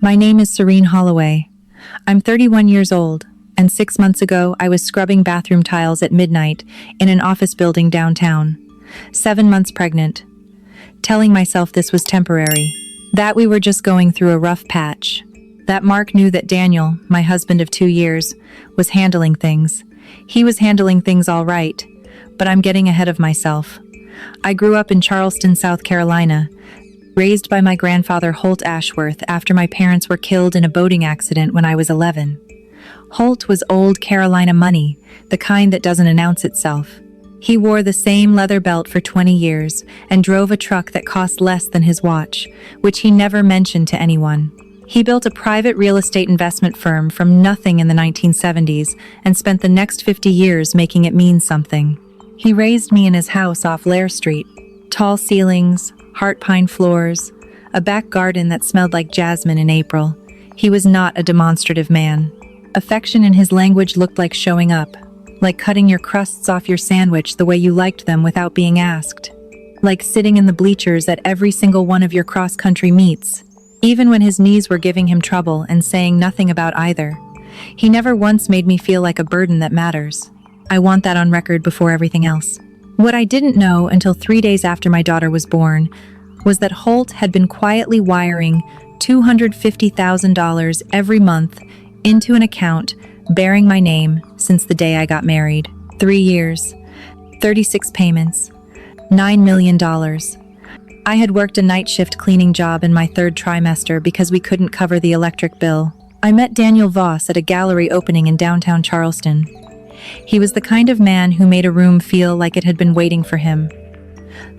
My name is Serene Holloway. I'm 31 years old, and 6 months ago I was scrubbing bathroom tiles at midnight in an office building downtown. 7 months pregnant. Telling myself this was temporary, that we were just going through a rough patch. That Mark knew that Daniel, my husband of 2 years, was handling things. He was handling things all right, but I'm getting ahead of myself. I grew up in Charleston, South Carolina, raised by my grandfather Holt Ashworth after my parents were killed in a boating accident when I was 11. Holt was old Carolina money, the kind that doesn't announce itself. He wore the same leather belt for 20 years and drove a truck that cost less than his watch, which he never mentioned to anyone. He built a private real estate investment firm from nothing in the 1970s and spent the next 50 years making it mean something. He raised me in his house off Lair Street. Tall ceilings, heart pine floors, a back garden that smelled like jasmine in April. He was not a demonstrative man. Affection in his language looked like showing up, like cutting your crusts off your sandwich the way you liked them without being asked, like sitting in the bleachers at every single one of your cross-country meets, even when his knees were giving him trouble and saying nothing about either. He never once made me feel like a burden that matters. I want that on record before everything else. What I didn't know until 3 days after my daughter was born was that Holt had been quietly wiring $250,000 every month into an account bearing my name since the day I got married. 3 years, 36 payments, $9 million. I had worked a night shift cleaning job in my third trimester because we couldn't cover the electric bill. I met Daniel Voss at a gallery opening in downtown Charleston. He was the kind of man who made a room feel like it had been waiting for him.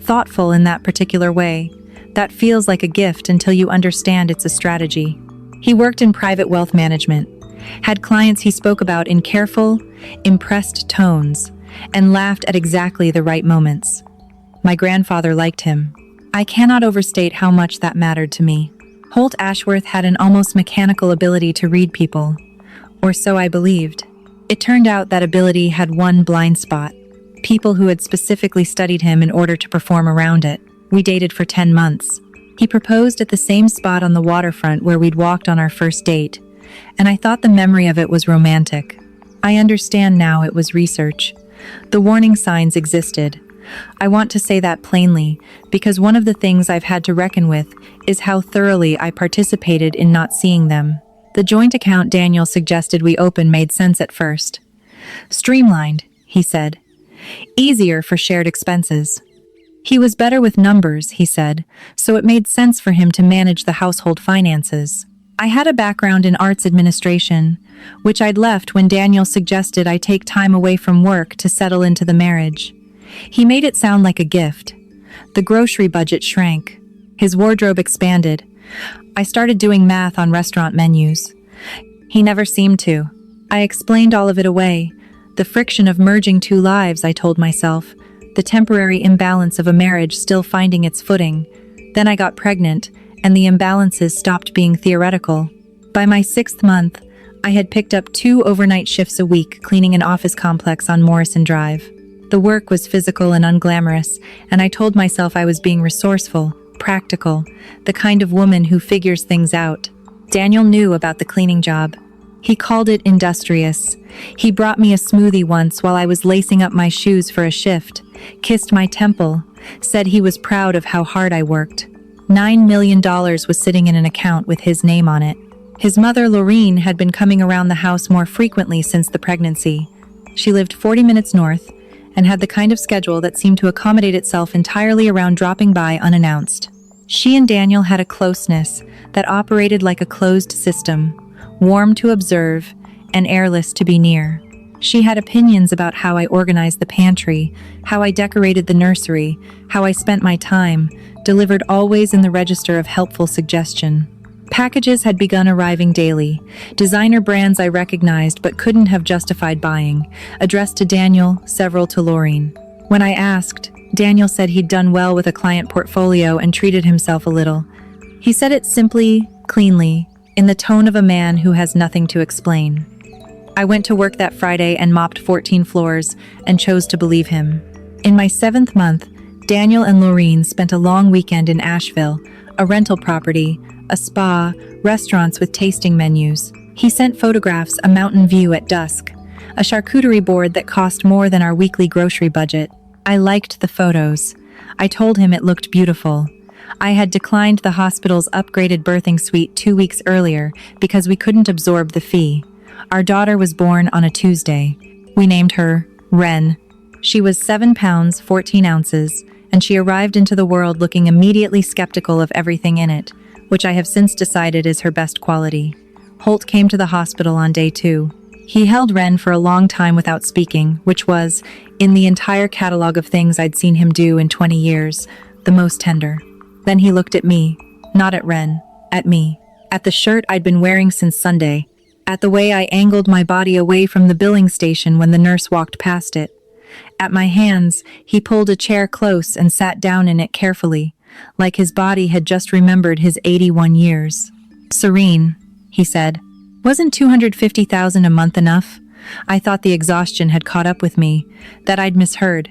Thoughtful in that particular way, that feels like a gift until you understand it's a strategy. He worked in private wealth management, had clients he spoke about in careful, impressed tones, and laughed at exactly the right moments. My grandfather liked him. I cannot overstate how much that mattered to me. Holt Ashworth had an almost mechanical ability to read people, or so I believed. It turned out that ability had one blind spot: people who had specifically studied him in order to perform around it. We dated for 10 months. He proposed at the same spot on the waterfront where we'd walked on our first date, and I thought the memory of it was romantic. I understand now it was research. The warning signs existed. I want to say that plainly, because one of the things I've had to reckon with is how thoroughly I participated in not seeing them. The joint account Daniel suggested we open made sense at first. Streamlined, he said. Easier for shared expenses. He was better with numbers, he said, so it made sense for him to manage the household finances. I had a background in arts administration, which I'd left when Daniel suggested I take time away from work to settle into the marriage. He made it sound like a gift. The grocery budget shrank. His wardrobe expanded. I started doing math on restaurant menus. He never seemed to. I explained all of it away. The friction of merging two lives, I told myself. The temporary imbalance of a marriage still finding its footing. Then I got pregnant, and the imbalances stopped being theoretical. By my 6th month, I had picked up 2 overnight shifts a week cleaning an office complex on Morrison Drive. The work was physical and unglamorous, and I told myself I was being resourceful, practical, the kind of woman who figures things out. Daniel knew about the cleaning job. He called it industrious. He brought me a smoothie once while I was lacing up my shoes for a shift, kissed my temple, said he was proud of how hard I worked. $9 million was sitting in an account with his name on it. His mother, Laureen, had been coming around the house more frequently since the pregnancy. She lived 40 minutes north and had the kind of schedule that seemed to accommodate itself entirely around dropping by unannounced. She and Daniel had a closeness that operated like a closed system, warm to observe and airless to be near. She had opinions about how I organized the pantry, how I decorated the nursery, how I spent my time, delivered always in the register of helpful suggestion. Packages had begun arriving daily, designer brands I recognized but couldn't have justified buying, addressed to Daniel, several to Laureen. When I asked, Daniel said he'd done well with a client portfolio and treated himself a little. He said it simply, cleanly, in the tone of a man who has nothing to explain. I went to work that Friday and mopped 14 floors and chose to believe him. In my 7th month, Daniel and Laureen spent a long weekend in Asheville, a rental property, a spa, restaurants with tasting menus. He sent photographs, a mountain view at dusk, a charcuterie board that cost more than our weekly grocery budget. I liked the photos. I told him it looked beautiful. I had declined the hospital's upgraded birthing suite 2 weeks earlier because we couldn't absorb the fee. Our daughter was born on a Tuesday. We named her Wren. She was 7 pounds, 14 ounces, and she arrived into the world looking immediately skeptical of everything in it, which I have since decided is her best quality. Holt came to the hospital on day 2. He held Wren for a long time without speaking, which was, in the entire catalog of things I'd seen him do in 20 years, the most tender. Then he looked at me, not at Wren, at me, at the shirt I'd been wearing since Sunday, at the way I angled my body away from the billing station when the nurse walked past it. At my hands, he pulled a chair close and sat down in it carefully, like his body had just remembered his 81 years. "Serene," he said. "Wasn't $250,000 a month enough?" I thought the exhaustion had caught up with me, that I'd misheard.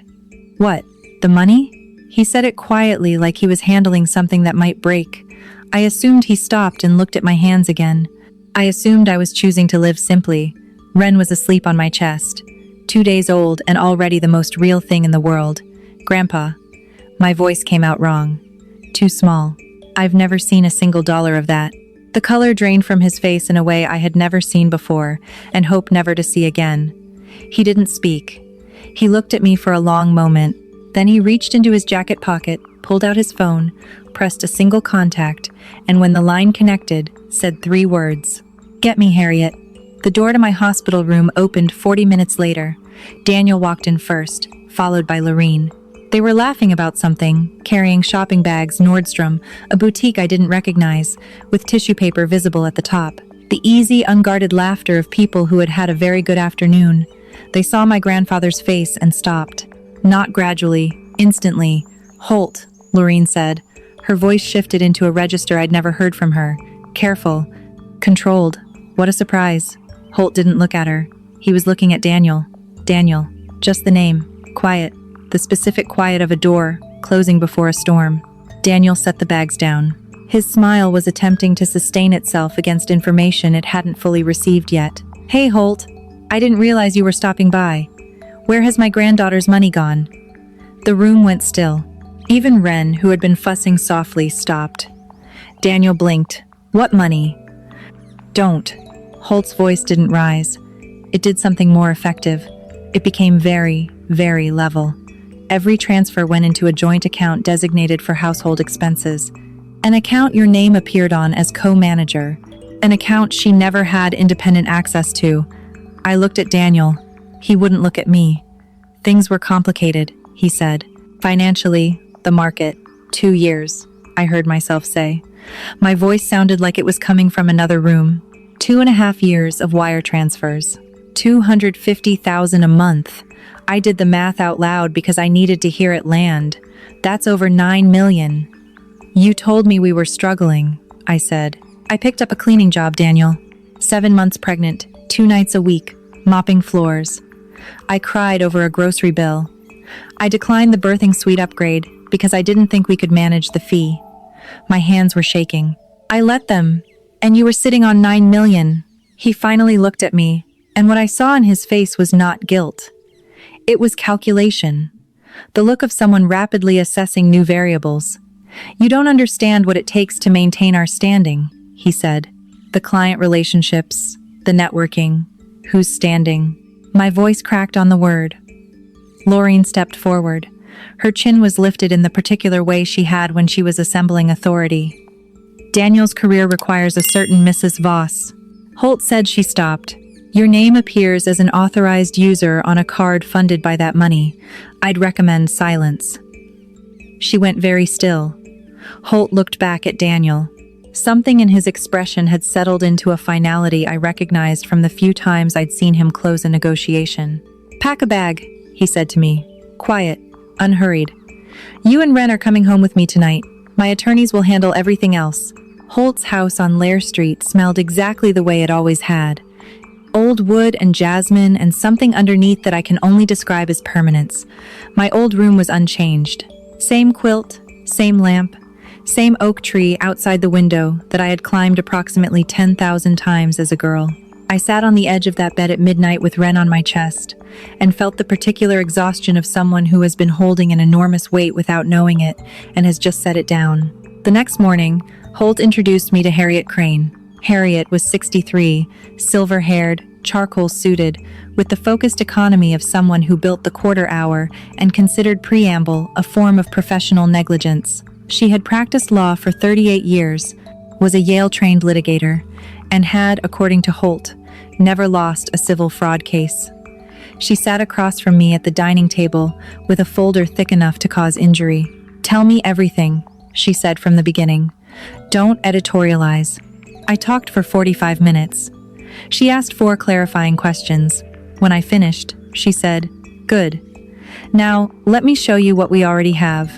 "What, the money?" He said it quietly, like he was handling something that might break. I assumed he stopped and looked at my hands again. I assumed I was choosing to live simply. Wren was asleep on my chest. 2 days old and already the most real thing in the world. "Grandpa." My voice came out wrong. "Too small. I've never seen a single dollar of that." The color drained from his face in a way I had never seen before and hoped never to see again. He didn't speak. He looked at me for a long moment. Then he reached into his jacket pocket, pulled out his phone, pressed a single contact, and when the line connected, said 3 words. "Get me, Harriet." The door to my hospital room opened 40 minutes later. Daniel walked in first, followed by Lorene. They were laughing about something, carrying shopping bags, Nordstrom, a boutique I didn't recognize, with tissue paper visible at the top. The easy, unguarded laughter of people who had had a very good afternoon. They saw my grandfather's face and stopped. Not gradually, instantly. "Holt," Lorene said. Her voice shifted into a register I'd never heard from her. Careful. Controlled. What a surprise. Holt didn't look at her. He was looking at Daniel. Daniel. Just the name. Quiet. The specific quiet of a door, closing before a storm. Daniel set the bags down. His smile was attempting to sustain itself against information it hadn't fully received yet. "Hey, Holt. I didn't realize you were stopping by. Where has my granddaughter's money gone?" The room went still. Even Wren, who had been fussing softly, stopped. Daniel blinked. "What money?" "Don't." Holt's voice didn't rise. It did something more effective. It became very, very level. Every transfer went into a joint account designated for household expenses. An account your name appeared on as co-manager. An account she never had independent access to. I looked at Daniel. He wouldn't look at me. "Things were complicated," he said. "Financially, the market. 2 years," I heard myself say. My voice sounded like it was coming from another room. 2.5 years of wire transfers. $250,000 a month. I did the math out loud because I needed to hear it land. That's over 9 million. "You told me we were struggling," I said. "I picked up a cleaning job, Daniel. 7 months pregnant, 2 nights a week, mopping floors." I cried over a grocery bill. I declined the birthing suite upgrade because I didn't think we could manage the fee. My hands were shaking. "I let them, and you were sitting on 9 million. He finally looked at me, and what I saw in his face was not guilt. It was calculation. The look of someone rapidly assessing new variables. "You don't understand what it takes to maintain our standing," he said. "The client relationships, the networking, who's standing." My voice cracked on the word. Lorene stepped forward. Her chin was lifted in the particular way she had when she was assembling authority. "Daniel's career requires a certain Mrs. Voss." Holt said. She stopped. "Your name appears as an authorized user on a card funded by that money. I'd recommend silence." She went very still. Holt looked back at Daniel. Something in his expression had settled into a finality I recognized from the few times I'd seen him close a negotiation. "Pack a bag," he said to me. Quiet, unhurried. "You and Wren are coming home with me tonight. My attorneys will handle everything else." Holt's house on Lair Street smelled exactly the way it always had. Old wood and jasmine and something underneath that I can only describe as permanence. My old room was unchanged. Same quilt, same lamp, Same oak tree outside the window that I had climbed approximately 10,000 times as a girl. I sat on the edge of that bed at midnight with Ren on my chest and felt the particular exhaustion of someone who has been holding an enormous weight without knowing it and has just set it down. The next morning, Holt introduced me to Harriet Crane. Harriet was 63, silver-haired, charcoal-suited, with the focused economy of someone who built the quarter hour and considered preamble a form of professional negligence. She had practiced law for 38 years, was a Yale-trained litigator, and had, according to Holt, never lost a civil fraud case. She sat across from me at the dining table with a folder thick enough to cause injury. "Tell me everything," she said from the beginning. "Don't editorialize." I talked for 45 minutes. She asked 4 clarifying questions. When I finished, she said, "Good. Now, let me show you what we already have."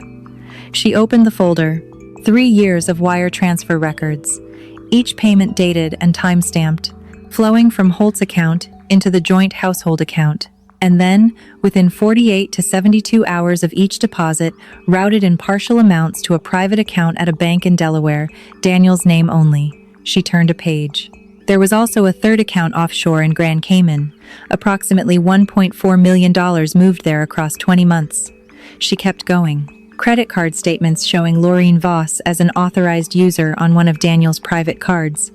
She opened the folder. 3 years of wire transfer records, each payment dated and time-stamped, flowing from Holt's account into the joint household account, and then, within 48 to 72 hours of each deposit, routed in partial amounts to a private account at a bank in Delaware, Daniel's name only. She turned a page. There was also a third account offshore in Grand Cayman. Approximately $1.4 million moved there across 20 months. She kept going. Credit card statements showing Laureen Voss as an authorized user on one of Daniel's private cards.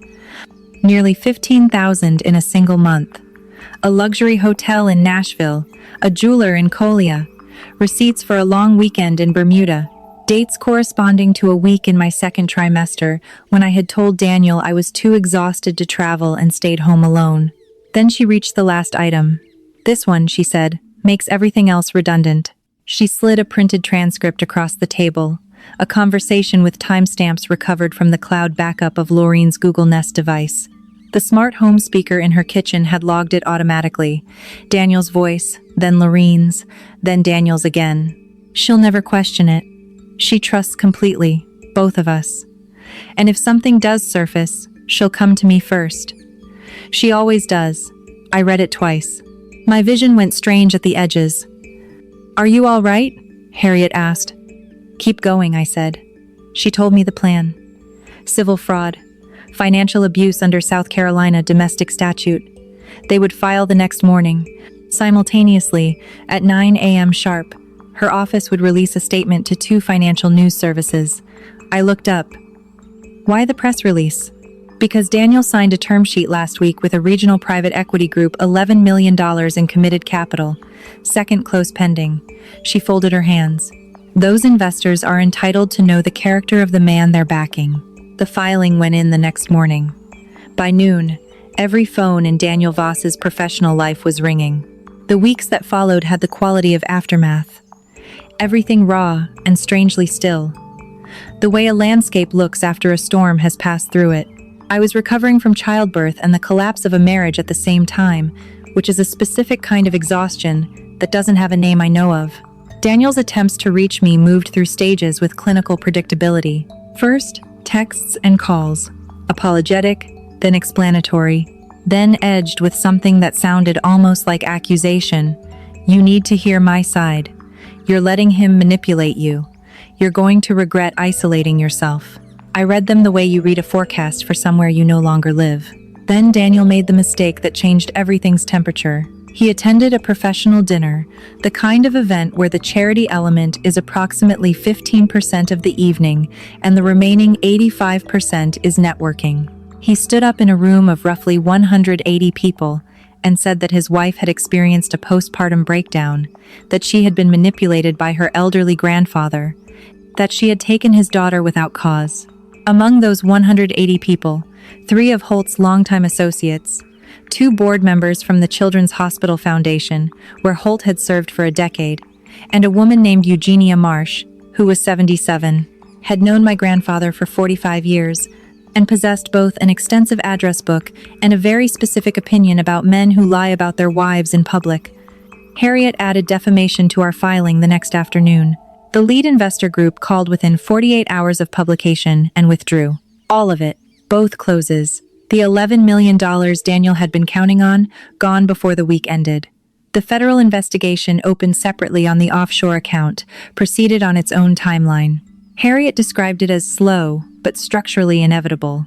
Nearly $15,000 in a single month. A luxury hotel in Nashville, a jeweler in Kolia, receipts for a long weekend in Bermuda, dates corresponding to a week in my second trimester when I had told Daniel I was too exhausted to travel and stayed home alone. Then she reached the last item. "This one," she said, "makes everything else redundant." She slid a printed transcript across the table, a conversation with timestamps recovered from the cloud backup of Laureen's Google Nest device. The smart home speaker in her kitchen had logged it automatically. Daniel's voice, then Laureen's, then Daniel's again. She'll never question it. She trusts completely, both of us. And if something does surface, she'll come to me first. She always does. I read it twice. My vision went strange at the edges. "Are you all right?" Harriet asked. "Keep going," I said. She told me the plan. Civil fraud, financial abuse under South Carolina domestic statute. They would file the next morning. Simultaneously, at 9 a.m. sharp, her office would release a statement to 2 financial news services. I looked up. Why the press release? Because Daniel signed a term sheet last week with a regional private equity group, $11 million in committed capital. Second close pending. She folded her hands. Those investors are entitled to know the character of the man they're backing. The filing went in the next morning. By noon, every phone in Daniel Voss's professional life was ringing. The weeks that followed had the quality of aftermath. Everything raw and strangely still. The way a landscape looks after a storm has passed through it. I was recovering from childbirth and the collapse of a marriage at the same time, which is a specific kind of exhaustion that doesn't have a name I know of. Daniel's attempts to reach me moved through stages with clinical predictability. First, texts and calls. Apologetic, then explanatory, then edged with something that sounded almost like accusation. "You need to hear my side. You're letting him manipulate you. You're going to regret isolating yourself." I read them the way you read a forecast for somewhere you no longer live. Then Daniel made the mistake that changed everything's temperature. He attended a professional dinner, the kind of event where the charity element is approximately 15% of the evening and the remaining 85% is networking. He stood up in a room of roughly 180 people and said that his wife had experienced a postpartum breakdown, that she had been manipulated by her elderly grandfather, that she had taken his daughter without cause. Among those 180 people, 3 of Holt's longtime associates, 2 board members from the Children's Hospital Foundation, where Holt had served for a decade, and a woman named Eugenia Marsh, who was 77, had known my grandfather for 45 years, and possessed both an extensive address book and a very specific opinion about men who lie about their wives in public. Harriet added defamation to our filing the next afternoon. The lead investor group called within 48 hours of publication and withdrew. All of it, both closes. The $11 million Daniel had been counting on, gone before the week ended. The federal investigation opened separately on the offshore account, proceeded on its own timeline. Harriet described it as slow, but structurally inevitable.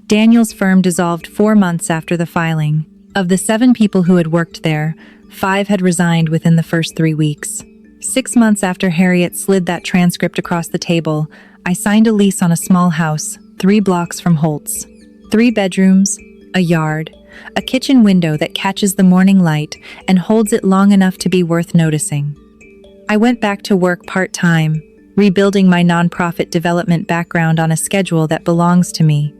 Daniel's firm dissolved 4 months after the filing. Of the 7 people who had worked there, 5 had resigned within the first 3 weeks. 6 months after Harriet slid that transcript across the table, I signed a lease on a small house, 3 blocks from Holt's. 3 bedrooms, a yard, a kitchen window that catches the morning light and holds it long enough to be worth noticing. I went back to work part-time, rebuilding my nonprofit development background on a schedule that belongs to me.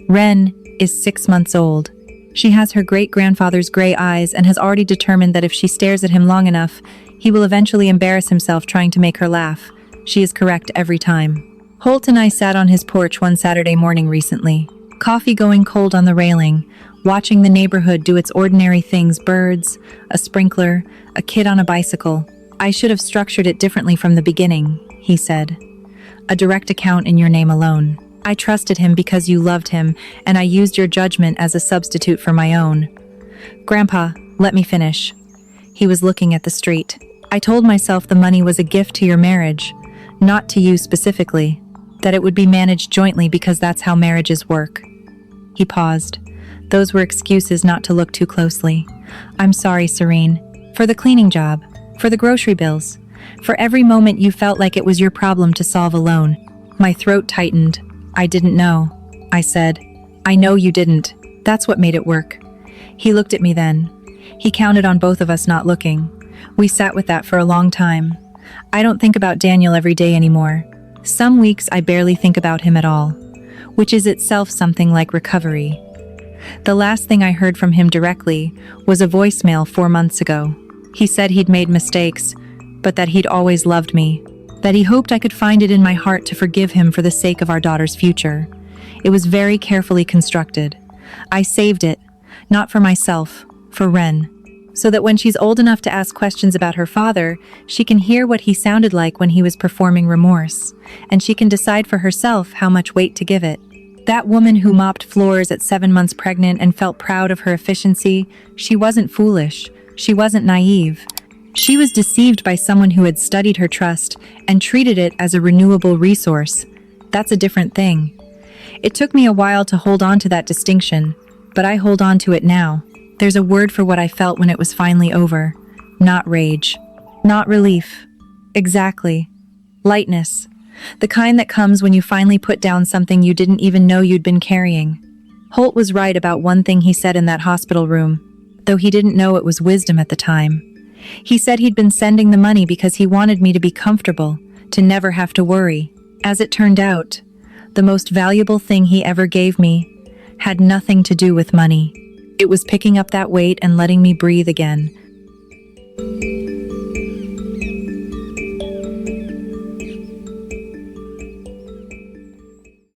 Wren is 6 months old. She has her great-grandfather's gray eyes and has already determined that if she stares at him long enough, he will eventually embarrass himself trying to make her laugh. She is correct every time. Holt and I sat on his porch one Saturday morning recently, coffee going cold on the railing, watching the neighborhood do its ordinary things: birds, a sprinkler, a kid on a bicycle. "I should have structured it differently from the beginning," he said. "A direct account in your name alone. I trusted him because you loved him, and I used your judgment as a substitute for my own." "Grandpa, let me finish." He was looking at the street. "I told myself the money was a gift to your marriage, not to you specifically, that it would be managed jointly because that's how marriages work." He paused. Those were excuses not to look too closely. "I'm sorry, Serene. For the cleaning job, for the grocery bills, for every moment you felt like it was your problem to solve alone." My throat tightened. "I didn't know," I said. "I know you didn't. That's what made it work." He looked at me then. He counted on both of us not looking. We sat with that for a long time. I don't think about Daniel every day anymore. Some weeks I barely think about him at all, which is itself something like recovery. The last thing I heard from him directly was a voicemail 4 months ago. He said he'd made mistakes, but that he'd always loved me, that he hoped I could find it in my heart to forgive him for the sake of our daughter's future. It was very carefully constructed. I saved it, not for myself, for Wren, so that when she's old enough to ask questions about her father, she can hear what he sounded like when he was performing remorse, and she can decide for herself how much weight to give it. That woman who mopped floors at 7 months pregnant and felt proud of her efficiency, she wasn't foolish, she wasn't naive. She was deceived by someone who had studied her trust and treated it as a renewable resource. That's a different thing. It took me a while to hold on to that distinction, but I hold on to it now. There's a word for what I felt when it was finally over. Not rage. Not relief. Exactly. Lightness. The kind that comes when you finally put down something you didn't even know you'd been carrying. Holt was right about one thing he said in that hospital room, though he didn't know it was wisdom at the time. He said he'd been sending the money because he wanted me to be comfortable, to never have to worry. As it turned out, the most valuable thing he ever gave me had nothing to do with money. It was picking up that weight and letting me breathe again.